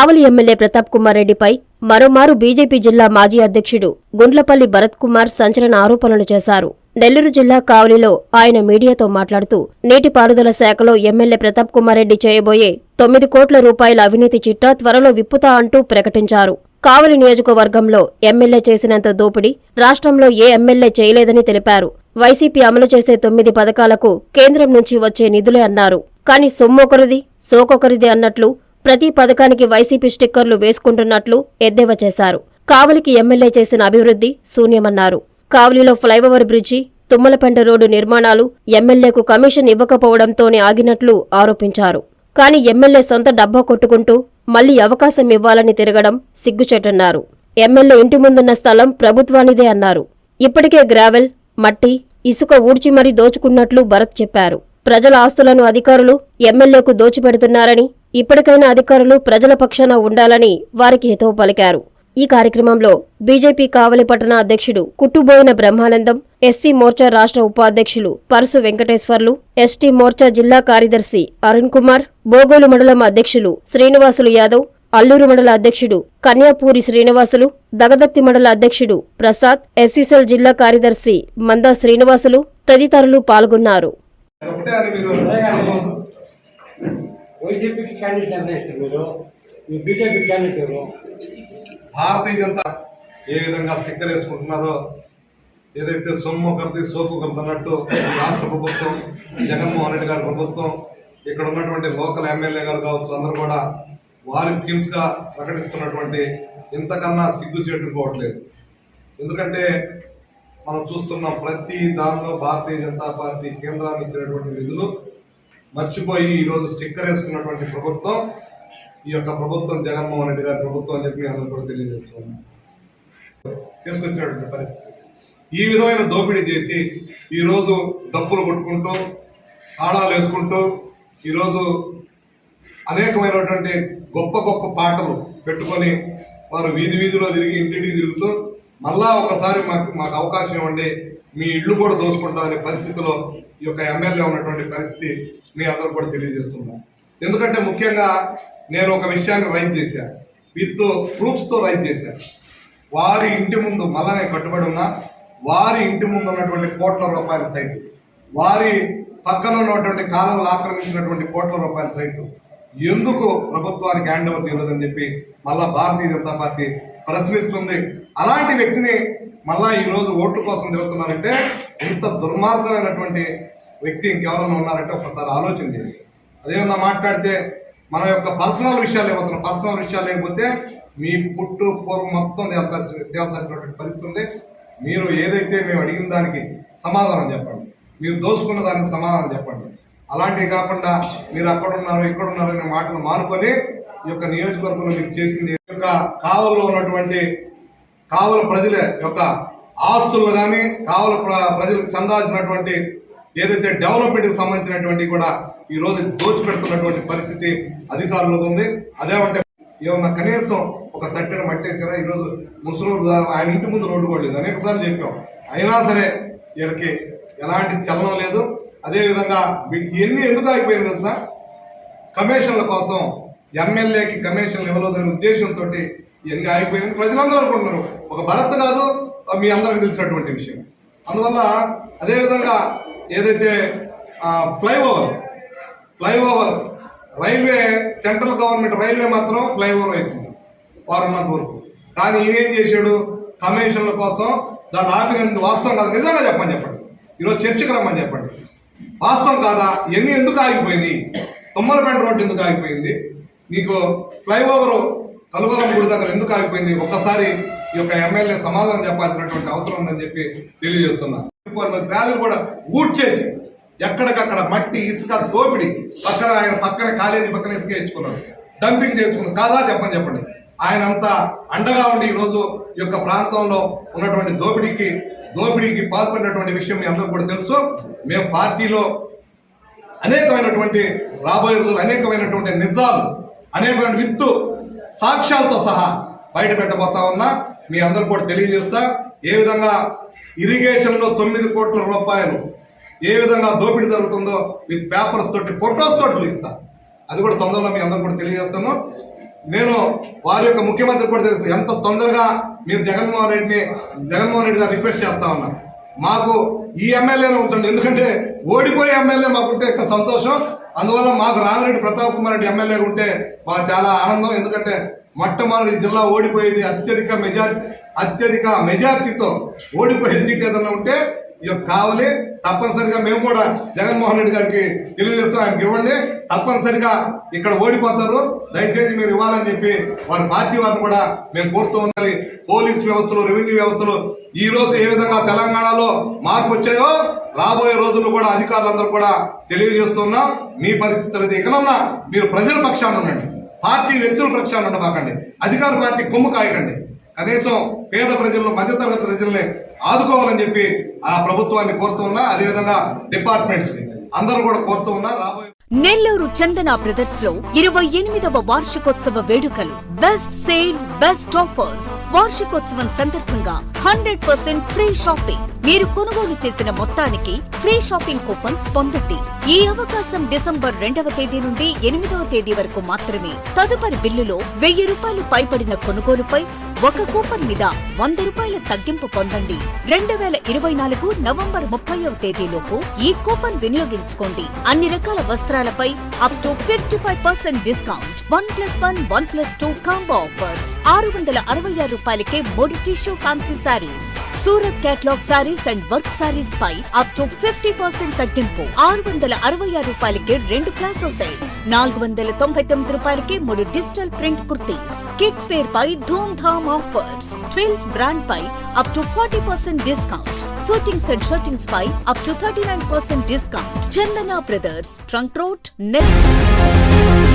కావలి MLA Pratap Kumar రెడ్డిపై మరోమారు BJP జిల్లా మాజీ అధ్యక్షుడు గుండ్లపల్లి భరత్ కుమార్ సంచలన ఆరోపణలు చేశారు. నెల్లూరు జిల్లా కావలిలో ఆయన మీడియాతో మాట్లాడుతూ నీటిపారుదల శాఖలో ఎమ్మెల్యే ప్రతాప్ కుమార్ రెడ్డి చేయబోయే 9 కోట్ల రూపాయల అవినీతి చిట్టా త్వరలో విప్పుతా అంటూ ప్రకటించారు. కావలి నియోజకవర్గంలో ఎమ్మెల్యే చేసినంత దోపిడీ రాష్ట్రంలో ఏ ఎమ్మెల్యే చేయలేదని తెలిపారు. వైసీపీ అమలు చేసే 9 పథకాలకు కేంద్రం నుంచి వచ్చే నిధులే అన్నారు. కానీ సొమ్మొకరిది సోకొకరిది అన్నట్లు ప్రతి పథకానికి వైసీపీ స్టిక్కర్లు వేసుకుంటున్నట్లు ఎద్దేవా చేశారు. కావలికి ఎమ్మెల్యే చేసిన అభివృద్ధి శూన్యమన్నారు. కావలిలో ఫ్లైఓవర్ బ్రిడ్జి, తుమ్మలపెంట రోడ్డు నిర్మాణాలు ఎమ్మెల్యేకు కమిషన్ ఇవ్వకపోవడంతోనే ఆగినట్లు ఆరోపించారు. కానీ ఎమ్మెల్యే సొంత డబ్బా కొట్టుకుంటూ మళ్లీ అవకాశం ఇవ్వాలని తిరగడం సిగ్గుచేటన్నారు. ఎమ్మెల్యే ఇంటి ముందున్న స్థలం ప్రభుత్వానిదే అన్నారు. ఇప్పటికే గ్రావెల్, మట్టి, ఇసుక ఊడ్చి మరీ దోచుకున్నట్లు భరత్ చెప్పారు. ప్రజల ఆస్తులను అధికారులు ఎమ్మెల్యేకు దోచిపెడుతున్నారని, ఇప్పటికైనా అధికారులు ప్రజల పక్షాన ఉండాలని వారికి హితవు పలికారు. ఈ కార్యక్రమంలో బీజేపీ కావలి పట్టణ అధ్యక్షుడు కుట్టుబోయిన బ్రహ్మానందం, ఎస్సీ మోర్చా రాష్ట్ర ఉపాధ్యక్షులు పరసు వెంకటేశ్వర్లు, ఎస్టీ మోర్చా జిల్లా కార్యదర్శి అరుణ్ కుమార్, బోగోలు మండలం అధ్యక్షులు శ్రీనివాసులు యాదవ్, అల్లూరు మండల అధ్యక్షుడు కన్యాపూరి శ్రీనివాసులు, దగదర్తి మండల అధ్యక్షుడు ప్రసాద్, ఎస్సీసెల్ జిల్లా కార్యదర్శి మందా శ్రీనివాసులు తదితరులు పాల్గొన్నారు. భారతీయ జనతా ఏ విధంగా స్టిక్కర్ వేసుకుంటున్నారో, ఏదైతే సొమ్ము కరిది సోకు కరుతున్నట్టు రాష్ట్ర ప్రభుత్వం, జగన్మోహన్ రెడ్డి గారి ప్రభుత్వం, ఇక్కడ ఉన్నటువంటి లోకల్ ఎమ్మెల్యే గారు కావచ్చు, అందరూ కూడా వారి స్కీమ్స్గా ప్రకటిస్తున్నటువంటి ఇంతకన్నా సిగ్గు చేటుకోవట్లేదు. ఎందుకంటే మనం చూస్తున్నాం ప్రతి దానిలో భారతీయ జనతా పార్టీ కేంద్రాన్ని ఇచ్చినటువంటి నిధులు మర్చిపోయి ఈరోజు స్టిక్కర్ వేసుకున్నటువంటి ప్రభుత్వం ఈ యొక్క ప్రభుత్వం జగన్మోహన్ రెడ్డి గారి ప్రభుత్వం అని చెప్పి అందరూ కూడా తెలియజేస్తున్నాం. తీసుకొచ్చినటువంటి పరిస్థితి ఈ విధమైన దోపిడీ చేసి ఈరోజు డప్పులు కొట్టుకుంటూ తాళాలు వేసుకుంటూ ఈరోజు అనేకమైనటువంటి గొప్ప గొప్ప పాటలు పెట్టుకొని వారు వీధి వీధిలో తిరిగి ఇంటింటికి తిరుగుతూ మళ్ళా ఒకసారి మాకు అవకాశం ఇవ్వండి, మీ ఇళ్ళు కూడా దోచుకుంటామనే పరిస్థితిలో ఈ యొక్క ఎమ్మెల్యే ఉన్నటువంటి పరిస్థితి మీ అందరూ కూడా తెలియజేస్తున్నాం. ఎందుకంటే ముఖ్యంగా నేను ఒక విషయాన్ని రైజ్ చేశాను, విత్ ప్రూఫ్స్తో రైజ్ చేశాను. వారి ఇంటి ముందు మళ్ళా నేను కట్టుబడి ఉన్నా, వారి ఇంటి ముందు ఉన్నటువంటి కోట్ల రూపాయల సైటు, వారి పక్కన ఉన్నటువంటి కాలంలో ఆక్రమించినటువంటి కోట్ల రూపాయల సైటు ఎందుకు ప్రభుత్వానికి హ్యాండ్ ఓవర్ చేయలేదని చెప్పి మళ్ళా భారతీయ జనతా పార్టీ ప్రశ్నిస్తుంది. అలాంటి వ్యక్తిని మళ్ళా ఈరోజు ఓట్ల కోసం తిరుగుతున్నారంటే ఇంత దుర్మార్గమైనటువంటి వ్యక్తి ఇంకెవరన్నా ఉన్నారంటే ఒకసారి ఆలోచన చేయండి. అదేమన్నా మాట్లాడితే మన యొక్క పర్సనల్ విషయాలు ఏమవుతున్నాం, పర్సనల్ విషయాలు లేకపోతే మీ పుట్టు పూర్వం మొత్తం తేల్చాల్సినటువంటి పరిస్థితి ఉంది. మీరు ఏదైతే మేము అడిగిన దానికి సమాధానం చెప్పండి, మీరు దోచుకున్న దానికి సమాధానం చెప్పండి. అలాంటివి కాకుండా మీరు అక్కడున్నారు ఇక్కడున్నారు అనే మాటలు మానుకొని ఈ యొక్క నియోజకవర్గంలో మీరు చేసింది యొక్క కావల్లో ఉన్నటువంటి కావల ప్రజల యొక్క ఆస్తులు కానీ కావల ప్రజలకు చెందాల్సినటువంటి ఏదైతే డెవలప్మెంట్కి సంబంధించినటువంటి కూడా ఈరోజు దోచిపెడుతున్నటువంటి పరిస్థితి అధికారులకు ఉంది. అదేమంటే ఏమన్నా కనీసం ఒక తట్టెను మట్టేసారా, ఈరోజు ముసలు ఆయన ఇంటి ముందు రోడ్డు కూడా లేదు, అనేకసార్లు చెప్పాం. అయినా సరే వీళ్ళకి ఎలాంటి చలనం లేదు. అదేవిధంగా ఇవన్నీ ఎందుకు ఆగిపోయింది తెలుసా, కమిషన్ల కోసం ఎమ్మెల్యేకి కమిషన్లు ఇవ్వలేదనే ఉద్దేశంతో ఇవన్నీ ఆగిపోయింది ప్రజలందరూ అనుకుంటున్నారు. ఒక భరత్ కాదు, మీ అందరికీ తెలిసినటువంటి విషయం. అందువల్ల అదేవిధంగా ఏదైతే flyover railway central government railway మాత్రం ఫ్లైఓవర్ వేసింది వారున్నంత వరకు. కానీ ఈయనేం చేశాడు, కమిషన్ల కోసం దాన్ని ఆపినందుకు వాస్తవం కాదు, నిజంగా చెప్పండి. ఈరోజు చర్చకు రమ్మని చెప్పండి, వాస్తవం కాదా? ఇవన్నీ ఎందుకు ఆగిపోయింది? తుమ్మలపెంట రోడ్డు ఎందుకు ఆగిపోయింది? నీకు ఫ్లైఓవర్ కలువలం గుడి దగ్గర ఎందుకు ఆగిపోయింది? ఒక్కసారి ఈ యొక్క ఎమ్మెల్యే సమాధానం చెప్పాల్సినటువంటి అవసరం ఉందని చెప్పి తెలియజేస్తున్నా. గ్రావెల్ కూడా ఊడ్చేసి ఎక్కడికక్కడ మట్టి ఇసుక దోపిడి ఆయన పక్కన కాలేజీ పక్కన ఇసుక ఇచ్చుకున్నాడు, డంపింగ్ చేసుకున్నాడు కాదా? చెప్పండి. ఆయన అంతా అండగా ఉండి ఈరోజు ఈ యొక్క ప్రాంతంలో ఉన్నటువంటి దోపిడీకి పాల్పడినటువంటి విషయం మీ అందరూ కూడా తెలుసు. మేము పార్టీలో అనేకమైనటువంటి రాబోయే రోజులు అనేకమైనటువంటి నిజాలు, అనేకమైన విత్తు సాక్ష్యాలతో సహా బయట పెట్టబోతా ఉన్నా. మీ అందరూ కూడా తెలియజేస్తా ఏ విధంగా ఇరిగేషన్లో 9 కోట్ల రూపాయలు ఏ విధంగా దోపిడీ జరుగుతుందో విత్ పేపర్స్ తోటి ఫొటోస్ తోటి చూపిస్తా. అది కూడా తొందరలో మీ అందరూ కూడా తెలియజేస్తాను. నేను వారి యొక్క ముఖ్యమంత్రి కూడా తెలుసు ఎంత తొందరగా మీరు జగన్మోహన్ రెడ్డి గారు రిక్వెస్ట్ చేస్తా ఉన్నా మాకు ఈ ఎమ్మెల్యేనే ఉంచండి, ఎందుకంటే ఓడిపోయే ఎమ్మెల్యే మాకుంటే ఇంకా సంతోషం. అందువల్ల మాకు రామిరెడ్డి ప్రతాప్ కుమార్ రెడ్డి ఎమ్మెల్యే ఉంటే మాకు చాలా ఆనందం. ఎందుకంటే మొట్టమొదటి జిల్లా ఓడిపోయేది అత్యధిక మెజార్టీతో ఓడిపోయే సీట్ ఏదన్నా ఉంటే ఇక కావాలి. తప్పనిసరిగా మేము కూడా జగన్మోహన్ రెడ్డి గారికి తెలియజేస్తాం, ఆయనకి ఇవ్వండి, తప్పనిసరిగా ఇక్కడ ఓడిపోతారు, దయచేసి మీరు ఇవ్వాలని చెప్పి వారి పార్టీ వారిని కూడా మేము కోరుతూ ఉండాలి. పోలీస్ వ్యవస్థలు, రెవెన్యూ వ్యవస్థలు ఈ రోజు ఏ విధంగా తెలంగాణలో మార్పు వచ్చాయో రాబోయే రోజుల్లో కూడా అధికారులందరూ కూడా తెలియజేస్తున్నాం. మీ పరిస్థితులు అయితే ఇకనన్నా మీరు ప్రజల పక్షాన ఉండండి, పార్టీ వ్యక్తుల పక్షాన ఉండబాకండి, అధికార పార్టీ కొమ్ము కాయకండి. కనీసం పేద ప్రజలను, మధ్యతరగతి ప్రజల్ని ఆదుకోవాలని చెప్పి ఆ ప్రభుత్వాన్ని కోరుతూ ఉన్నా, అదేవిధంగా డిపార్ట్మెంట్స్ ని అందరూ కూడా కోరుతూ ఉన్నా. రాబోయే నెల్లూరు చందన బ్రదర్స్ లో 28వ వార్షికోత్సవ వేడుకలు, బెస్ట్ సేల్, బెస్ట్ ఆఫర్స్. వార్షికోత్సవం సందర్భంగా 100% ఫ్రీ షాపింగ్. మీరు కొనుగోలు చేసిన మొత్తానికి ఫ్రీ షాపింగ్ కూపన్స్ పొందండి. ఈ అవకాశం డిసెంబర్ 2వ తేదీ నుండి 8వ తేదీ వరకు మాత్రమే. తదుపరి బిల్లులో ₹1000 పైబడిన కొనుగోలుపై ఒక కూపన్ మీద ₹100 తగ్గింపు పొందండి. 2024 నవంబర్ 30వ తేదీలోపు ఈ కూపన్ వినియోగించుకోండి. అన్ని రకాల వస్త్రాలపై up to 55% discount. 1+1, 1+2 combo offers. ₹666కే 3 tissue fancy sarees. Surat catalogue sarees and work sarees పై అప్ టు 50% తగ్గింపు. ₹666కే 2 ప్లాసో సెట్స్. ₹499కే 3 digital print kurtis. Kids wear పై Dhoom Dham offers. Twills brand పై up to 40% discount. Suitings and shirtings పై up to 39% discount. Chandana brothers, trunk road, Nellore.